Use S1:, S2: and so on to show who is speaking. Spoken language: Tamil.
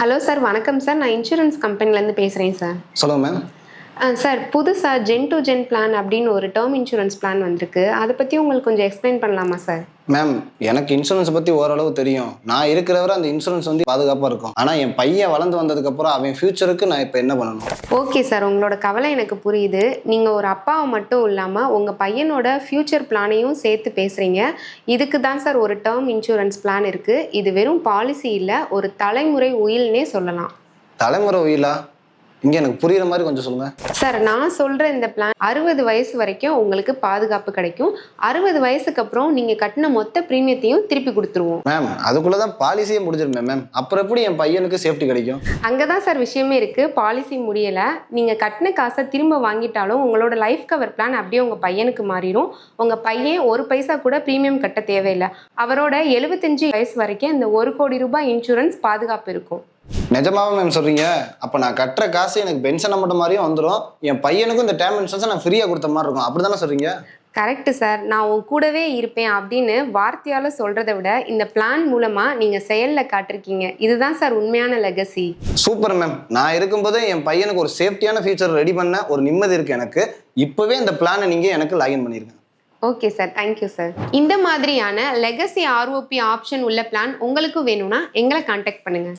S1: ஹலோ சார், வணக்கம் சார். நான் இன்சூரன்ஸ் கம்பெனிலேருந்து பேசுகிறேன் சார்.
S2: சொல்லுங்க மேம்.
S1: சார், புதுசாக ஜென் டு ஜென் பிளான் அப்படின்னு ஒரு டேர்ம் இன்சூரன்ஸ் பிளான் வந்திருக்கு. அதை பற்றி உங்களுக்கு கொஞ்சம் எக்ஸ்பிளைன் பண்ணலாமா சார்?
S2: மேம், எனக்கு இன்சூரன்ஸ் பற்றி ஓரளவு தெரியும். நான் இருக்கிறவரை அந்த இன்சூரன்ஸ் பாதுகாப்பாக இருக்கும். ஆனால் என் பையன் வளர்ந்து வந்ததுக்கப்புறம் அவன் ஃபியூச்சருக்கு நான் இப்போ என்ன பண்ணணும்?
S1: ஓகே சார், உங்களோட கவலை எனக்கு புரியுது. நீங்கள் ஒரு அப்பாவை மட்டும் இல்லாமல் உங்கள் பையனோட ஃபியூச்சர் பிளானையும் சேர்த்து பேசுகிறீங்க. இதுக்கு தான் சார் ஒரு டேர்ம் இன்சூரன்ஸ் பிளான் இருக்குது. இது வெறும் பாலிசி இல்லை, ஒரு தலைமுறை உயில்னே சொல்லலாம்.
S2: தலைமுறை உயிலா? இங்கே எனக்கு புரியுற மாதிரி கொஞ்சம் சொல்லுங்க
S1: சார். நான் சொல்கிற இந்த பிளான் 60 வயசு வரைக்கும் உங்களுக்கு பாதுகாப்பு கிடைக்கும். 60 வயசுக்கு அப்புறம் நீங்கள் கட்டின மொத்த ப்ரீமியத்தையும் திருப்பி கொடுத்துருவோம்.
S2: மேம், அதுக்குள்ளே தான் பாலிசியே முடிஞ்சிருமே மேம். அப்புறம் எப்படி என் பையனுக்கு சேஃப்டி கிடைக்கும்?
S1: அங்கே தான் சார் விஷயமே இருக்குது. பாலிசி முடியலை, நீங்கள் கட்டின காசை திரும்ப வாங்கிட்டாலும் உங்களோட லைஃப் கவர் பிளான் அப்படியே உங்கள் பையனுக்கு மாறிடும். உங்கள் பையன் ஒரு பைசா கூட ப்ரீமியம் கட்ட தேவையில்லை. அவரோட 75 வயசு வரைக்கும் இந்த 1 கோடி ரூபாய் இன்சூரன்ஸ் பாதுகாப்பு இருக்கும்.
S2: நிஜமாவே மேம் சொல்றீங்க? அப்போ நான் கட்டுற காசு எனக்கு பென்ஷன் அமௌண்ட் மாதிரியும் வந்துடும், என் பையனுக்கும் இந்த டேர்ம் இன்சூரன்ஸை நான் ஃப்ரீயாக கொடுத்த மாதிரி இருக்கும். அப்படி தானே சொல்றீங்க?
S1: Correct sir. நான் உன் கூடவே இருப்பேன் அப்படின்னு வார்த்தையால் சொல்கிறத விட இந்த பிளான் மூலமாக நீங்கள் செயலில் காட்டிருக்கீங்க. இதுதான் சார் உண்மையான லெகசி.
S2: Super ma'am. நான் இருக்கும்போதே என் பையனுக்கு ஒரு சேஃப்டியான ஃபியூச்சர் ரெடி பண்ண ஒரு நிம்மதி இருக்குது எனக்கு. இப்போவே இந்த பிளானை நீங்கள் எனக்கு லாகின் பண்ணிருங்க.
S1: Okay sir, thank you sir. இந்த மாதிரியான லெகசி ஆர்ஓபி ஆப்ஷன் உள்ள பிளான் உங்களுக்கு வேணும்னா எங்களை கான்டாக்ட் பண்ணுங்கள்.